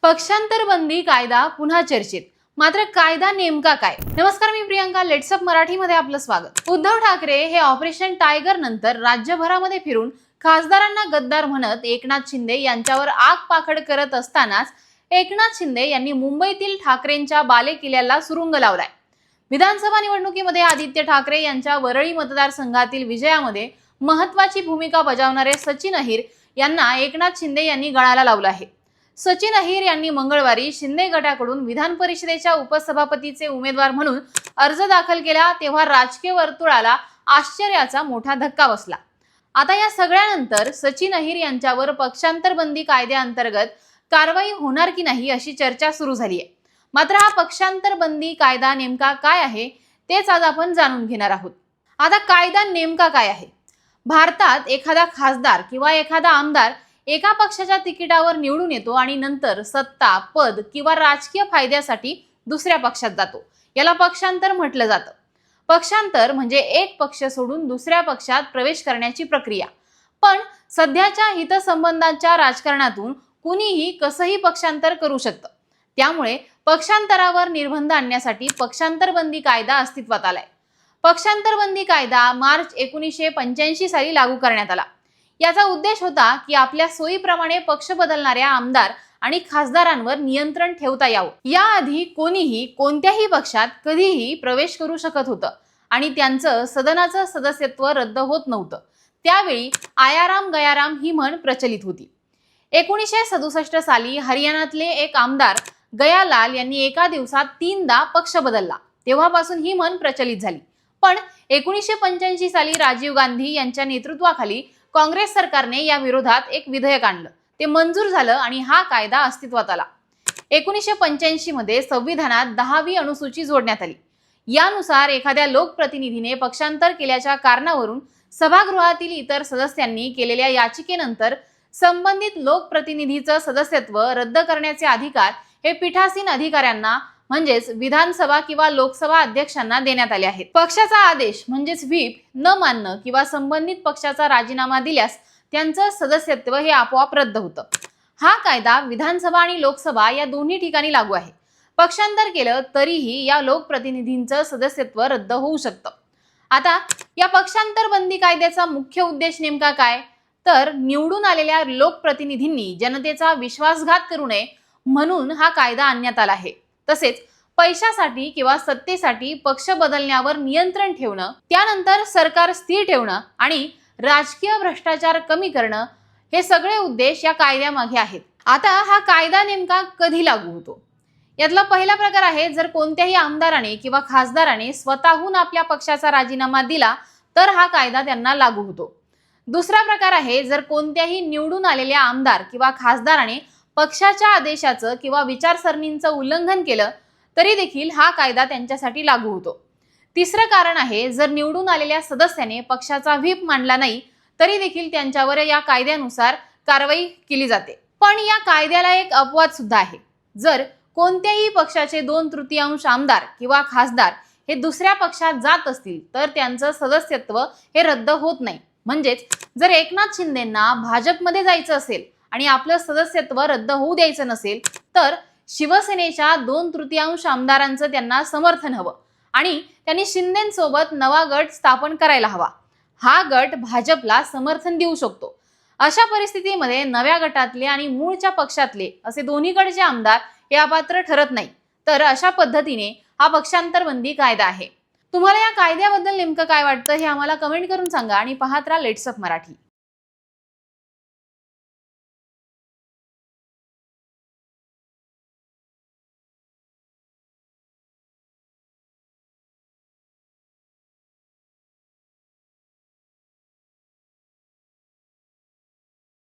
पक्षांतर बंदी कायदा पुन्हा चर्चेत। मात्र कायदा नेमका काय? नमस्कार, मी प्रियंका। लेट्सअप मराठीमध्ये आपलं स्वागत। उद्धव ठाकरे हे ऑपरेशन टायगर नंतर राज्यभरामध्ये फिरून खासदारांना गद्दार म्हणत एकनाथ शिंदे यांच्यावर आग पाखड करत असतानाच एकनाथ शिंदे यांनी मुंबईतील ठाकरेंच्या बालेकिल्ल्याला सुरुंग लावलाय। विधानसभा निवडणुकीमध्ये आदित्य ठाकरे यांच्या वरळी मतदारसंघातील विजयामध्ये महत्त्वाची भूमिका बजावणारे सचिन अहिर यांना एकनाथ शिंदे यांनी गळाला लावलं आहे। सचिन अहिर यांनी मंगळवारी शिंदे गटाकडून विधान परिषदेच्या उपसभापतीचे उमेदवार म्हणून अर्ज दाखल केला, तेव्हा राजकीय वर्तुळाला आश्चर्याचा मोठा धक्का बसला। आता या सगळ्यानंतर सचिन अहिर यांच्यावर पक्षांतर बंदी कायद्याअंतर्गत कारवाई होणार की नाही अशी चर्चा सुरू झाली आहे। मात्र हा पक्षांतर बंदी कायदा नेमका काय आहे तेच आज आपण जाणून घेणार आहोत। आता कायदा नेमका काय आहे? भारतात एखादा खासदार किंवा एखादा आमदार एका पक्षाच्या तिकिटावर निवडून येतो आणि नंतर सत्ता, पद किंवा राजकीय फायद्यासाठी दुसऱ्या पक्षात जातो। याला पक्षांतर म्हटलं जातं। पक्षांतर म्हणजे एक पक्ष सोडून दुसऱ्या पक्षात प्रवेश करण्याची प्रक्रिया। पण सध्याच्या हितसंबंधांच्या राजकारणातून कुणीही कसंही पक्षांतर करू शकतं। त्यामुळे पक्षांतरावर निर्बंध आणण्यासाठी पक्षांतर बंदी कायदा अस्तित्वात आलाय। पक्षांतर बंदी कायदा मार्च 1985 साली लागू करण्यात आला। याचा उद्देश होता की आपल्या सोयीप्रमाणे पक्ष बदलणाऱ्या आमदार आणि खासदारांवर नियंत्रण ठेवता यावं। याआधी कोणीही कोणत्याही पक्षात कधीही प्रवेश करू शकत होतं आणि त्यांचं सदनाचं सदस्यत्व रद्द होत नव्हतं। त्यावेळी आयाराम गयाराम ही म्हण प्रचलित होती। 1967 साली हरियाणातले एक आमदार गयालाल यांनी एका दिवसात 3दा पक्ष बदलला, तेव्हापासून ही म्हण प्रचलित झाली। पण 1985 साली राजीव गांधी यांच्या नेतृत्वाखाली काँग्रेस सरकारने या विरोधात एक विधेयक आणलं, ते मंजूर झालं आणि हा कायदा अस्तित्वात आला। 1985 मध्ये संविधानात 10वी अनुसूची जोडण्यात आली। यानुसार एखाद्या लोकप्रतिनिधीने पक्षांतर केल्याच्या कारणावरून सभागृहातील इतर सदस्यांनी केलेल्या याचिकेनंतर संबंधित लोकप्रतिनिधीचं सदस्यत्व रद्द करण्याचे अधिकार हे पीठासीन अधिकाऱ्यांना म्हणजेच विधानसभा किंवा लोकसभा अध्यक्षांना देण्यात आले आहेत। पक्षाचा आदेश म्हणजेच व्हीप न मानणं किंवा संबंधित पक्षाचा राजीनामा दिल्यास त्यांचं सदस्यत्व हे आपोआप रद्द होतं। हा कायदा विधानसभा आणि लोकसभा या दोन्ही ठिकाणी लागू आहे। पक्षांतर केलं तरीही या लोकप्रतिनिधींचं सदस्यत्व रद्द होऊ शकतं। आता या पक्षांतर बंदी कायद्याचा मुख्य उद्देश नेमका काय? तर निवडून आलेल्या लोकप्रतिनिधींनी जनतेचा विश्वासघात करू नये म्हणून हा कायदा आणण्यात आला आहे। तसेच पैशासाठी किंवा सत्तेसाठी पक्ष बदलण्यावर नियंत्रण ठेवणं, त्यानंतर सरकार स्थिर ठेवणं आणि राजकीय भ्रष्टाचार कमी करणं हे सगळे उद्देश या कायद्यामागे आहेत। आता हा कायदा नेमका कधी लागू होतो? यातला पहिला प्रकार आहे जर कोणत्याही आमदाराने किंवा खासदाराने स्वतःहून आपल्या पक्षाचा राजीनामा दिला तर हा कायदा त्यांना लागू होतो। दुसरा प्रकार आहे जर कोणत्याही निवडून आलेल्या आमदार किंवा खासदाराने पक्षाच्या आदेशाचं किंवा विचारसरणींचं उल्लंघन केलं तरी देखील हा कायदा त्यांच्यासाठी लागू होतो। तिसरं कारण आहे जर निवडून आलेल्या सदस्याने पक्षाचा व्हीप मांडला नाही तरी देखील त्यांच्यावर या कायद्यानुसार कारवाई केली जाते। पण या कायद्याला एक अपवाद सुद्धा आहे। जर कोणत्याही पक्षाचे 2/3 आमदार किंवा खासदार हे दुसऱ्या पक्षात जात असतील तर त्यांचं सदस्यत्व हे रद्द होत नाही। म्हणजेच जर एकनाथ शिंदेंना भाजपमध्ये जायचं असेल आणि आपलं सदस्यत्व रद्द होऊ द्यायचं नसेल तर शिवसेनेच्या 2/3 आमदारांचं त्यांना समर्थन हवं आणि त्यांनी शिंदेंसोबत नवा गट स्थापन करायला हवा। हा गट भाजपला समर्थन देऊ शकतो। अशा परिस्थितीमध्ये नव्या गटातले आणि मूळच्या पक्षातले असे दोन्हीकडचे आमदार हे अपात्र ठरत नाही। तर अशा पद्धतीने हा पक्षांतर बंदी कायदा आहे। तुम्हाला या कायद्याबद्दल नेमकं काय वाटतं हे आम्हाला कमेंट करून सांगा आणि पाहत राहा लेट्सअप मराठी।